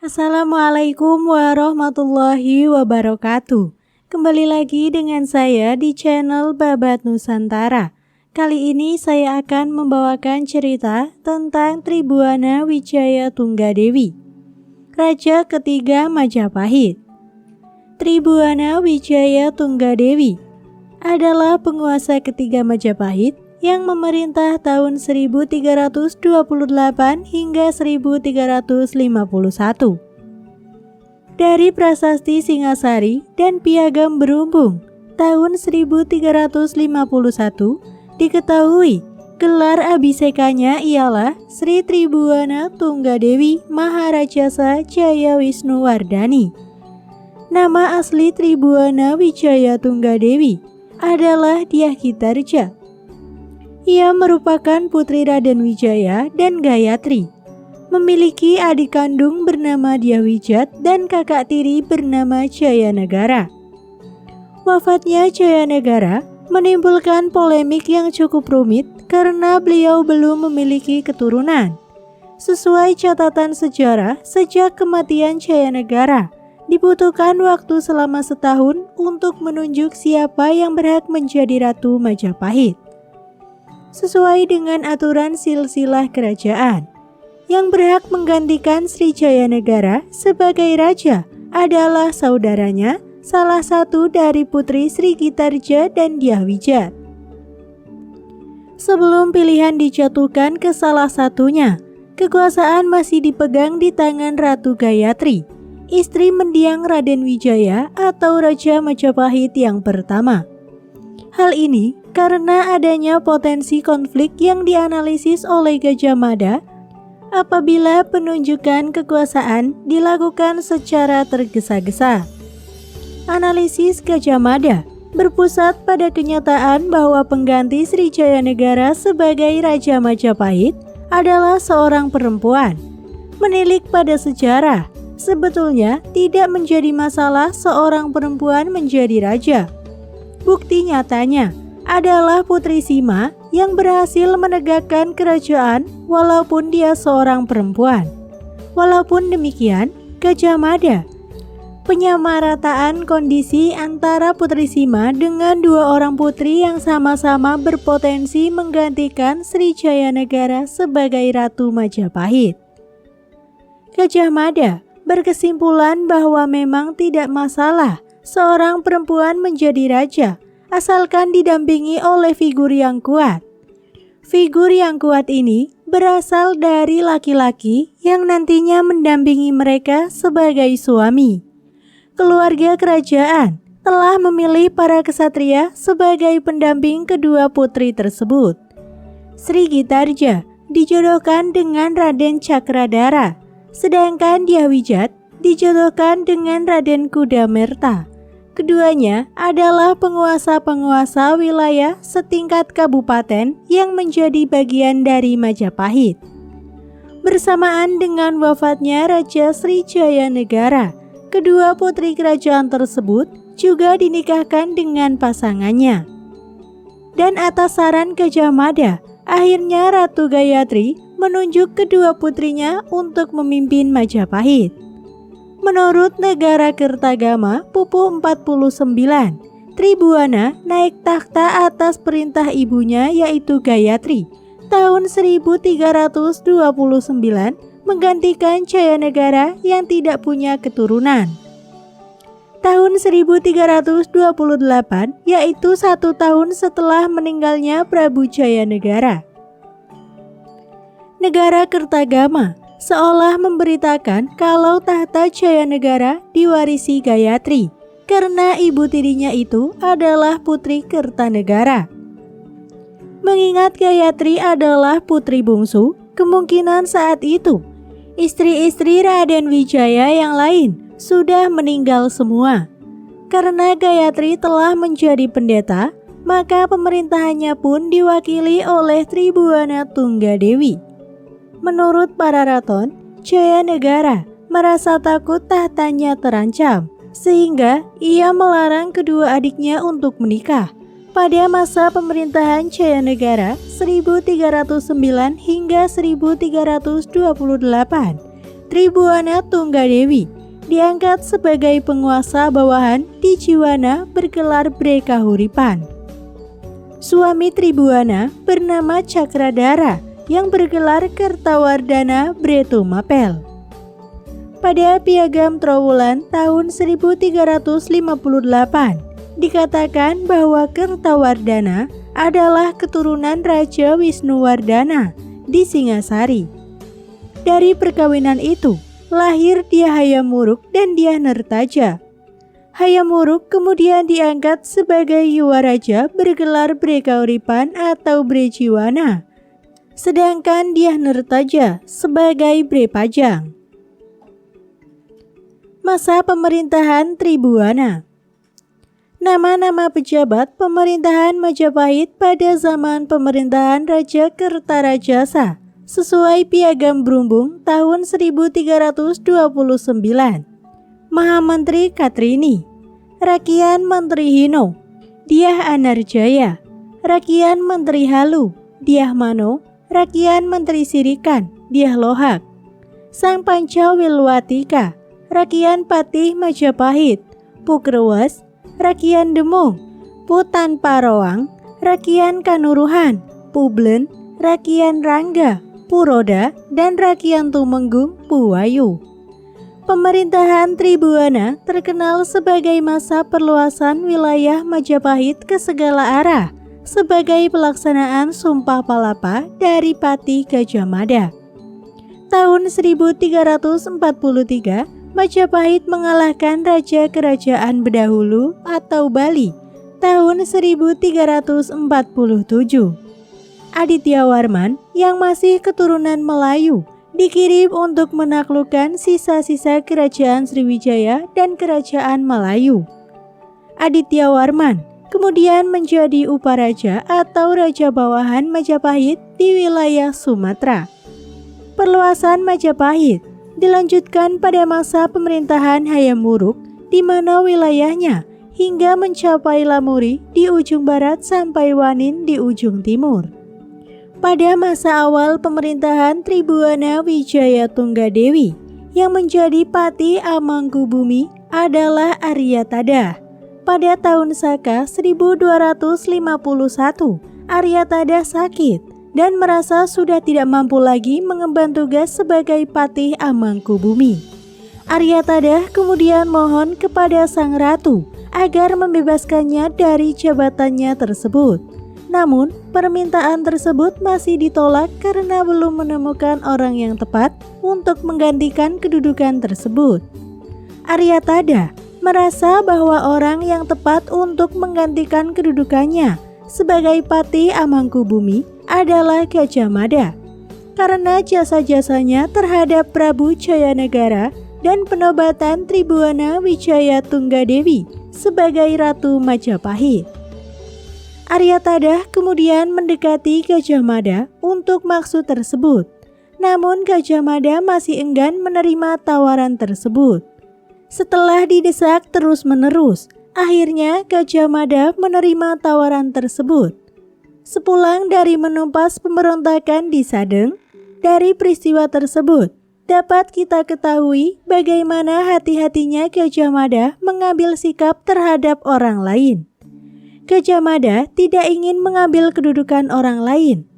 Assalamualaikum warahmatullahi wabarakatuh. Kembali lagi dengan saya di channel Babat Nusantara. Kali ini saya akan membawakan cerita tentang Tribhuwana Wijaya Tunggadewi, Raja ketiga Majapahit. Tribhuwana Wijaya Tunggadewi adalah penguasa ketiga Majapahit yang memerintah tahun 1328 hingga 1351. Dari Prasasti Singasari dan Piagam Berumbung tahun 1351 diketahui gelar abhisekanya ialah Sri Tribhuwana Tunggadewi Maharajasa Jaya Wisnuwardhani. Nama asli Tribhuwana Wijaya Tunggadewi adalah Dyah-Gitarja. Ia merupakan putri Raden Wijaya dan Gayatri. Memiliki adik kandung bernama Dyahwijat dan kakak tiri bernama Jayanegara. Wafatnya Jayanegara menimbulkan polemik yang cukup rumit karena beliau belum memiliki keturunan. Sesuai catatan sejarah, sejak kematian Jayanegara, dibutuhkan waktu selama setahun untuk menunjuk siapa yang berhak menjadi Ratu Majapahit. Sesuai dengan aturan silsilah kerajaan, yang berhak menggantikan Sri Jayanegara sebagai raja adalah saudaranya, salah satu dari putri Sri Gitarja dan Dyahwijat. Sebelum pilihan dijatuhkan ke salah satunya, kekuasaan masih dipegang di tangan Ratu Gayatri, istri mendiang Raden Wijaya atau Raja Majapahit yang pertama. Hal ini karena adanya potensi konflik yang dianalisis oleh Gajah Mada apabila penunjukan kekuasaan dilakukan secara tergesa-gesa. Analisis Gajah Mada berpusat pada kenyataan bahwa pengganti Sri Jayanegara sebagai Raja Majapahit adalah seorang perempuan. Menilik pada sejarah, sebetulnya tidak menjadi masalah seorang perempuan menjadi raja. Bukti nyatanya adalah Putri Sima yang berhasil menegakkan kerajaan walaupun dia seorang perempuan. Walaupun demikian, Gajah Mada penyamarataan kondisi antara Putri Sima dengan dua orang putri yang sama-sama berpotensi menggantikan Sri Jayanegara sebagai Ratu Majapahit. Gajah Mada berkesimpulan bahwa memang tidak masalah seorang perempuan menjadi raja asalkan didampingi oleh figur yang kuat. Figur yang kuat ini berasal dari laki-laki yang nantinya mendampingi mereka sebagai suami. Keluarga kerajaan telah memilih para ksatria sebagai pendamping kedua putri tersebut. Sri Gitarja dijodohkan dengan Raden Cakradara, sedangkan Dyahwijat dijodohkan dengan Raden Kudamerta. Keduanya adalah penguasa-penguasa wilayah setingkat kabupaten yang menjadi bagian dari Majapahit. Bersamaan dengan wafatnya Raja Sri Jayanegara, kedua putri kerajaan tersebut juga dinikahkan dengan pasangannya. Dan atas saran Gajah Mada, akhirnya Ratu Gayatri menunjuk kedua putrinya untuk memimpin Majapahit. Menurut Negara Kertagama Pupuh 49, Tribhuwana naik takhta atas perintah ibunya yaitu Gayatri tahun 1329 menggantikan Jayanegara yang tidak punya keturunan. Tahun 1328 yaitu 1 tahun setelah meninggalnya Prabu Jayanegara. Negara Kertagama seolah memberitakan kalau tahta Jayanegara diwarisi Gayatri karena ibu tirinya itu adalah putri Kertanegara. Mengingat Gayatri adalah putri bungsu, kemungkinan saat itu istri-istri Raden Wijaya yang lain sudah meninggal semua. Karena Gayatri telah menjadi pendeta, maka pemerintahannya pun diwakili oleh Tribhuwana Tunggadewi. Menurut para raton, Jayanegara merasa takut tahtanya terancam, sehingga ia melarang kedua adiknya untuk menikah. Pada masa pemerintahan Jayanegara 1309 hingga 1328, Tribuana Tunggadewi diangkat sebagai penguasa bawahan di Jiwana bergelar Bre Kahuripan. Suami Tribuana bernama Cakradara yang bergelar Kertawardhana Bre Tumapel. Pada Piagam Trowulan tahun 1358 dikatakan bahwa Kertawardhana adalah keturunan Raja Wisnuwardhana di Singasari. Dari perkawinan itu lahir Dyah Hayamuruk dan Dyah Nertaja. Hayamuruk kemudian diangkat sebagai Yuwaraja bergelar Bre Kahuripan atau Bre Jiwana, sedangkan Dyah Nertaja sebagai Bre Pajang. Masa pemerintahan Tribuana. Nama-nama pejabat pemerintahan Majapahit pada zaman pemerintahan Raja Kertarajasa sesuai Piagam Brumbung tahun 1329. Mahamentri Katrini, Rakian Menteri Hino, Dyah Anarjaya, Rakian Menteri Halu, Dyah Mano, Rakian Menteri Sirikan, Dyah Lohak, Sang Pancawilwatika, Rakian Patih Majapahit, Pukrewas, Rakian Demung, Putan Paroang, Rakian Kanuruhan, Publen, Rakian Rangga, Puroda, dan Rakian Tumenggung, Puwayu. Pemerintahan Tribuana terkenal sebagai masa perluasan wilayah Majapahit ke segala arah sebagai pelaksanaan Sumpah Palapa dari Patih Gajah Mada. Tahun 1343, Majapahit mengalahkan Raja Kerajaan Bedahulu atau Bali tahun 1347. Aditya Warman yang masih keturunan Melayu dikirim untuk menaklukkan sisa-sisa Kerajaan Sriwijaya dan Kerajaan Melayu. Aditya Warman kemudian menjadi Uparaja atau Raja Bawahan Majapahit di wilayah Sumatera. Perluasan Majapahit dilanjutkan pada masa pemerintahan Hayamuruk di mana wilayahnya hingga mencapai Lamuri di ujung barat sampai Wanin di ujung timur. Pada masa awal pemerintahan Tribuana Wijaya Tunggadewi yang menjadi Patih Amangkubumi adalah Aryathadah. Pada tahun Saka 1251, Aryathadah sakit dan merasa sudah tidak mampu lagi mengemban tugas sebagai Patih Amangkubumi. Aryathadah kemudian mohon kepada Sang Ratu agar membebaskannya dari jabatannya tersebut. Namun, permintaan tersebut masih ditolak karena belum menemukan orang yang tepat untuk menggantikan kedudukan tersebut. Aryathadah merasa bahwa orang yang tepat untuk menggantikan kedudukannya sebagai Patih Amangkubumi adalah Gajah Mada karena jasa-jasanya terhadap Prabu Jayanegara dan penobatan Tribuana Wijaya Tunggadewi sebagai Ratu Majapahit. Aryathadah kemudian mendekati Gajah Mada untuk maksud tersebut. Namun Gajah Mada masih enggan menerima tawaran tersebut. Setelah didesak terus-menerus, akhirnya Gajah Mada menerima tawaran tersebut. Sepulang dari menumpas pemberontakan di Sadeng, dari peristiwa tersebut dapat kita ketahui bagaimana hati-hatinya Gajah Mada mengambil sikap terhadap orang lain. Gajah Mada tidak ingin mengambil kedudukan orang lain,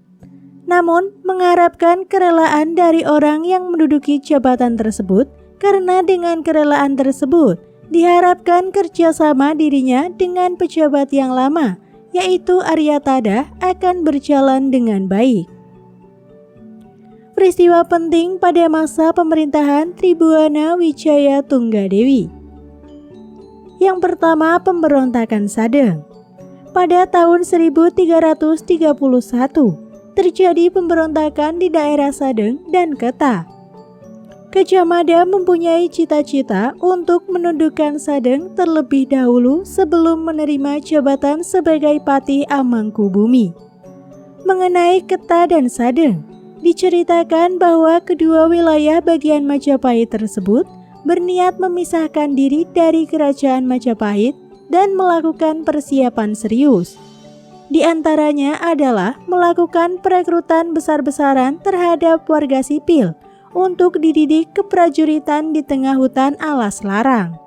namun mengharapkan kerelaan dari orang yang menduduki jabatan tersebut karena dengan kerelaan tersebut diharapkan kerjasama dirinya dengan pejabat yang lama, yaitu Aryathadah akan berjalan dengan baik. Peristiwa penting pada masa pemerintahan Tribuana Wijaya Tunggadewi. Yang pertama, pemberontakan Sadeng. Pada tahun 1331, terjadi pemberontakan di daerah Sadeng dan Keta. Gajah Mada mempunyai cita-cita untuk menundukkan Sadeng terlebih dahulu sebelum menerima jabatan sebagai Patih Amangkubumi. Mengenai Keta dan Sadeng, diceritakan bahwa kedua wilayah bagian Majapahit tersebut berniat memisahkan diri dari Kerajaan Majapahit dan melakukan persiapan serius. Di antaranya adalah melakukan perekrutan besar-besaran terhadap warga sipil untuk dididik keprajuritan di tengah hutan alas larang.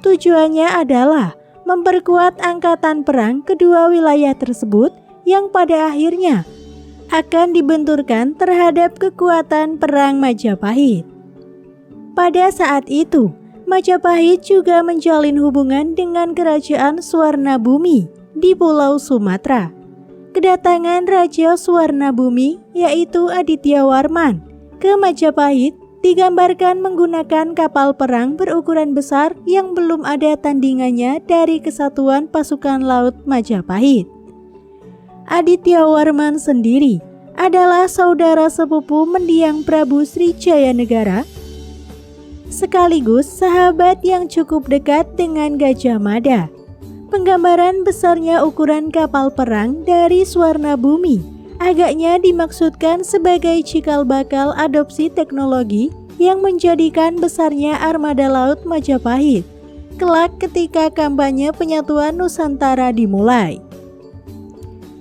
Tujuannya adalah memperkuat angkatan perang kedua wilayah tersebut yang pada akhirnya akan dibenturkan terhadap kekuatan perang Majapahit. Pada saat itu, Majapahit juga menjalin hubungan dengan Kerajaan Swarnabumi di Pulau Sumatera. Kedatangan Raja Swarnabumi, yaitu Aditya Warman, ke Majapahit digambarkan menggunakan kapal perang berukuran besar yang belum ada tandingannya dari Kesatuan Pasukan Laut Majapahit. Aditya Warman sendiri adalah saudara sepupu mendiang Prabu Srijayanegara, sekaligus sahabat yang cukup dekat dengan Gajah Mada. Penggambaran besarnya ukuran kapal perang dari Swarnabumi agaknya dimaksudkan sebagai cikal bakal adopsi teknologi yang menjadikan besarnya armada laut Majapahit kelak ketika kampanye penyatuan Nusantara dimulai.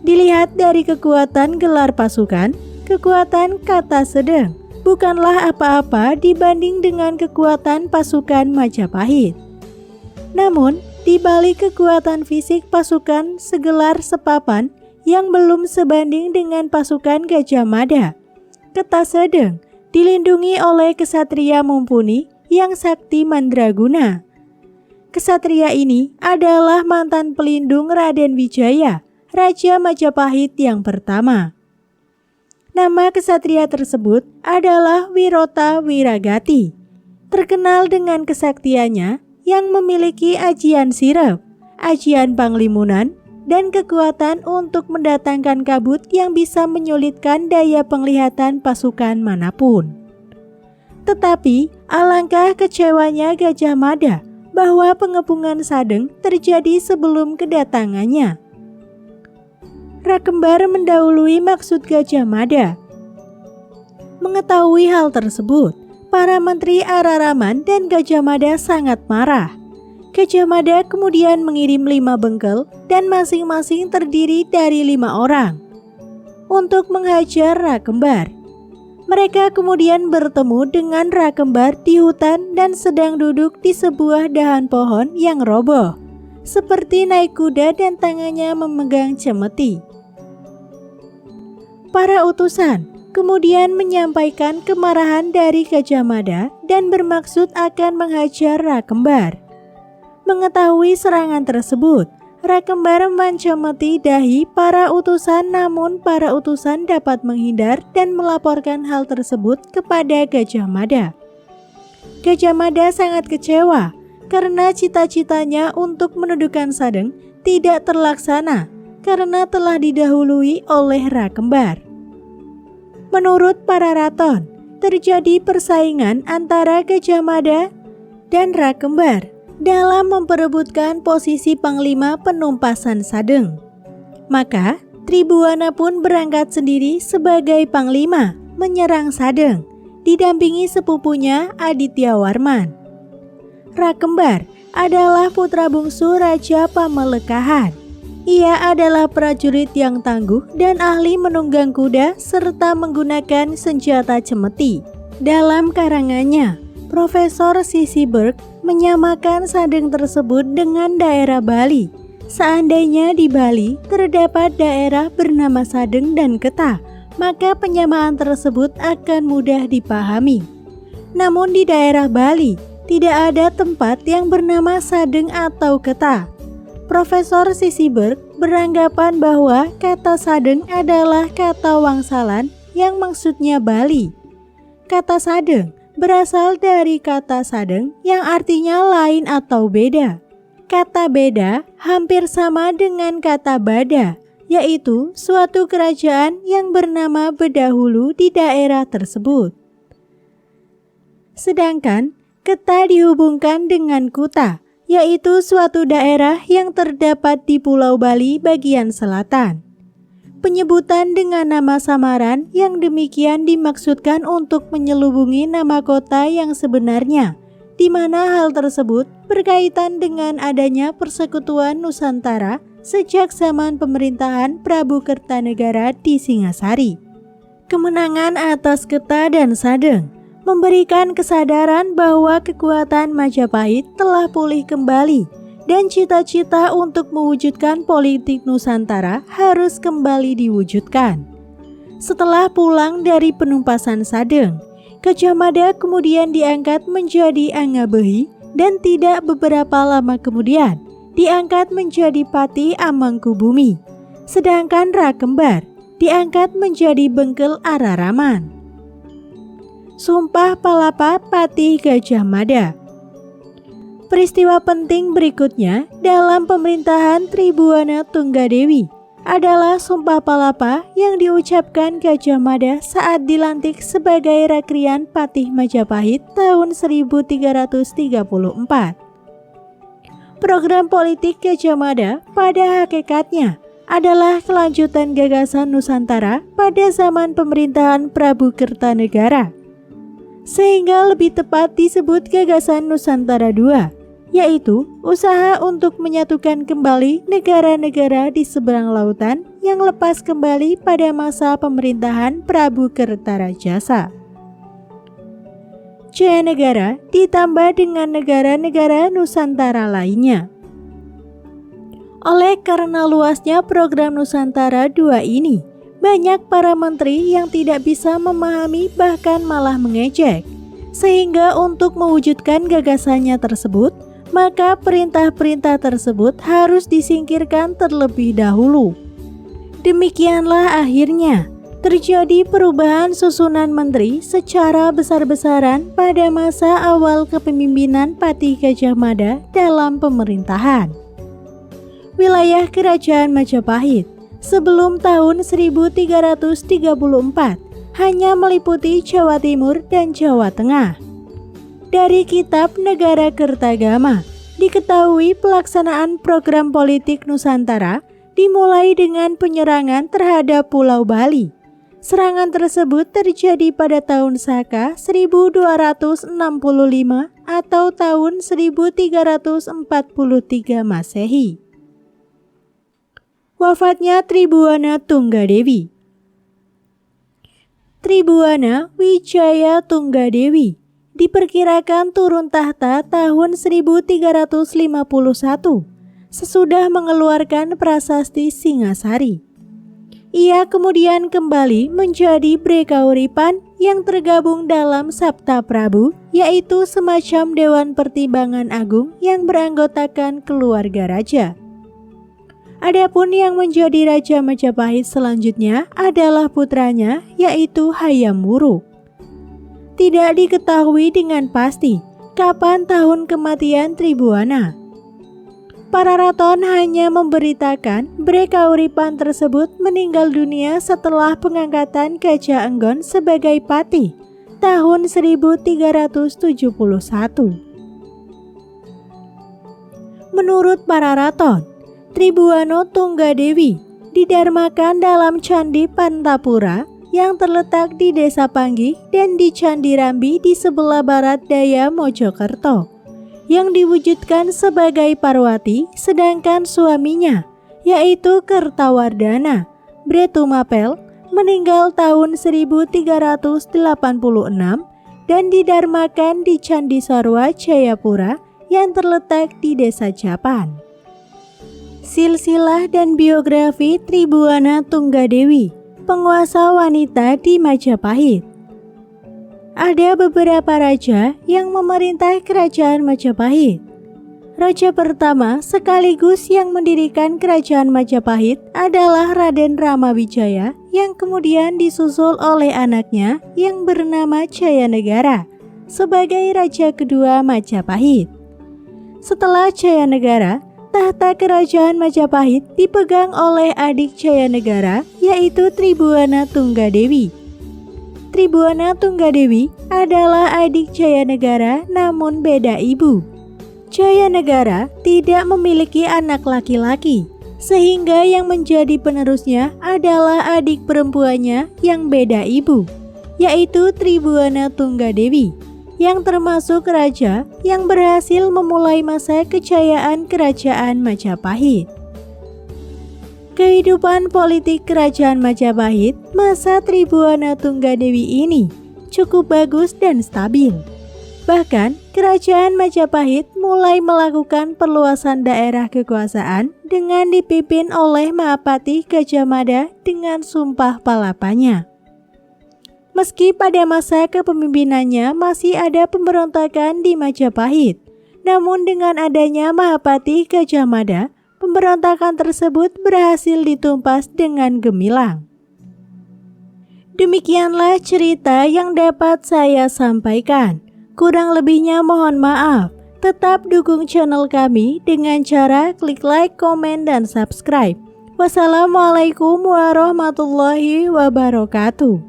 Dilihat dari kekuatan gelar pasukan, kekuatan Kata Sedang bukanlah apa-apa dibanding dengan kekuatan pasukan Majapahit. Namun, di balik kekuatan fisik pasukan segelar sepapan yang belum sebanding dengan pasukan Gajah Mada, Kata Sedang dilindungi oleh kesatria mumpuni yang sakti mandraguna. Kesatria ini adalah mantan pelindung Raden Wijaya, Raja Majapahit yang pertama. Nama kesatria tersebut adalah Wirota Wiragati, terkenal dengan kesaktiannya yang memiliki ajian sirep, ajian panglimunan, dan kekuatan untuk mendatangkan kabut yang bisa menyulitkan daya penglihatan pasukan manapun. Tetapi alangkah kecewanya Gajah Mada bahwa pengepungan Sadeng terjadi sebelum kedatangannya. Rakembar mendahului maksud Gajah Mada. Mengetahui hal tersebut, para menteri Araraman dan Gajah Mada sangat marah. Gajah Mada kemudian mengirim 5 bengkel dan masing-masing terdiri dari 5 orang untuk menghajar Rakembar. Mereka kemudian bertemu dengan Rakembar di hutan dan sedang duduk di sebuah dahan pohon yang roboh, seperti naik kuda dan tangannya memegang cemeti. Para utusan kemudian menyampaikan kemarahan dari Gajah Mada dan bermaksud akan menghajar Rakembar. Mengetahui serangan tersebut, Rakembar mencemeti dahi para utusan, namun para utusan dapat menghindar dan melaporkan hal tersebut kepada Gajah Mada. Gajah Mada sangat kecewa karena cita-citanya untuk menundukkan Sadeng tidak terlaksana karena telah didahului oleh Rakembar. Menurut para raton, terjadi persaingan antara Gajah Mada dan Rakembar dalam memperebutkan posisi Panglima Penumpasan Sadeng. Maka, Tribuana pun berangkat sendiri sebagai Panglima menyerang Sadeng, didampingi sepupunya Aditya Warman. Rakembar adalah putra bungsu Raja Pamelekahan. Ia adalah prajurit yang tangguh dan ahli menunggang kuda serta menggunakan senjata cemeti. Dalam karangannya, Profesor Sisiberg menyamakan Sadeng tersebut dengan daerah Bali. Seandainya di Bali terdapat daerah bernama Sadeng dan Ketah, maka penyamaan tersebut akan mudah dipahami. Namun di daerah Bali tidak ada tempat yang bernama Sadeng atau Ketah. Profesor Sisiberg beranggapan bahwa kata Sadeng adalah kata Wangsalan yang maksudnya Bali. Kata Sadeng berasal dari kata Sadeng yang artinya lain atau beda. Kata beda hampir sama dengan kata Bada, yaitu suatu kerajaan yang bernama berdahulu di daerah tersebut. Sedangkan Ketah dihubungkan dengan Kuta, yaitu suatu daerah yang terdapat di Pulau Bali bagian selatan. Penyebutan dengan nama samaran yang demikian dimaksudkan untuk menyelubungi nama kota yang sebenarnya, di mana hal tersebut berkaitan dengan adanya persekutuan Nusantara sejak zaman pemerintahan Prabu Kertanegara di Singasari. Kemenangan atas Ketah dan Sadeng memberikan kesadaran bahwa kekuatan Majapahit telah pulih kembali dan cita-cita untuk mewujudkan politik Nusantara harus kembali diwujudkan. Setelah pulang dari penumpasan Sadeng, Gajah Mada kemudian diangkat menjadi Angabehi dan tidak beberapa lama kemudian diangkat menjadi Pati Amangkubumi, sedangkan Rakembar diangkat menjadi Bengkel Araraman. Sumpah Palapa Patih Gajah Mada. Peristiwa penting berikutnya dalam pemerintahan Tribuana Tunggadewi adalah Sumpah Palapa yang diucapkan Gajah Mada saat dilantik sebagai Rakrian Patih Majapahit tahun 1334. Program politik Gajah Mada pada hakikatnya adalah kelanjutan gagasan Nusantara pada zaman pemerintahan Prabu Kertanegara, sehingga lebih tepat disebut gagasan Nusantara II, yaitu usaha untuk menyatukan kembali negara-negara di seberang lautan yang lepas kembali pada masa pemerintahan Prabu Kertarajasa. Jayanegara ditambah dengan negara-negara Nusantara lainnya. Oleh karena luasnya program Nusantara II ini, banyak para menteri yang tidak bisa memahami bahkan malah mengejek, sehingga untuk mewujudkan gagasannya tersebut, maka perintah-perintah tersebut harus disingkirkan terlebih dahulu. Demikianlah akhirnya terjadi perubahan susunan menteri secara besar-besaran pada masa awal kepemimpinan Patih Gajah Mada dalam pemerintahan. Wilayah Kerajaan Majapahit sebelum tahun 1334 hanya meliputi Jawa Timur dan Jawa Tengah. Dari Kitab Negara Kertagama diketahui pelaksanaan program politik Nusantara dimulai dengan penyerangan terhadap Pulau Bali. Serangan tersebut terjadi pada tahun Saka 1265 atau tahun 1343 Masehi. Wafatnya Tribuana Tunggadewi. Tribuana Wijaya Tunggadewi diperkirakan turun tahta tahun 1351 sesudah mengeluarkan prasasti Singasari. Ia kemudian kembali menjadi Brekauripan yang tergabung dalam Sabta Prabu, yaitu semacam Dewan Pertimbangan Agung yang beranggotakan keluarga raja. Adapun yang menjadi Raja Majapahit selanjutnya adalah putranya, yaitu Hayam Wuruk. Tidak diketahui dengan pasti kapan tahun kematian Tribuana. Para raton hanya memberitakan Brekauripan tersebut meninggal dunia setelah pengangkatan Gajah Enggon sebagai patih tahun 1371. Menurut para raton, Tribuana Tunggadewi didarmakan dalam Candi Pantapura yang terletak di Desa Panggih dan di Candi Rambi di sebelah barat daya Mojokerto, yang diwujudkan sebagai Parwati, sedangkan suaminya, yaitu Kertawardhana Bretumapel, meninggal tahun 1386 dan didarmakan di Candi Sarwa Jayapura yang terletak di Desa Japan. Silsilah dan biografi Tribuana Tunggadewi, penguasa wanita di Majapahit. Ada beberapa raja yang memerintah kerajaan Majapahit. Raja pertama sekaligus yang mendirikan kerajaan Majapahit adalah Raden Ramawijaya, yang kemudian disusul oleh anaknya yang bernama Jayanegara sebagai raja kedua Majapahit. Setelah Jayanegara, tahta kerajaan Majapahit dipegang oleh adik Jayanegara, yaitu Tribuana Tunggadewi. Tribuana Tunggadewi adalah adik Jayanegara namun beda ibu. Jayanegara tidak memiliki anak laki-laki, sehingga yang menjadi penerusnya adalah adik perempuannya yang beda ibu, yaitu Tribuana Tunggadewi, yang termasuk raja yang berhasil memulai masa kejayaan kerajaan Majapahit. Kehidupan politik kerajaan Majapahit masa Tribuana Tunggadewi ini cukup bagus dan stabil. Bahkan, Kerajaan Majapahit mulai melakukan perluasan daerah kekuasaan dengan dipimpin oleh Mahapati Gajah Mada dengan Sumpah Palapanya. Meski pada masa kepemimpinannya masih ada pemberontakan di Majapahit, namun dengan adanya Mahapati Gajah Mada, pemberontakan tersebut berhasil ditumpas dengan gemilang. Demikianlah cerita yang dapat saya sampaikan. Kurang lebihnya mohon maaf. Tetap dukung channel kami dengan cara klik like, komen, dan subscribe. Wassalamualaikum warahmatullahi wabarakatuh.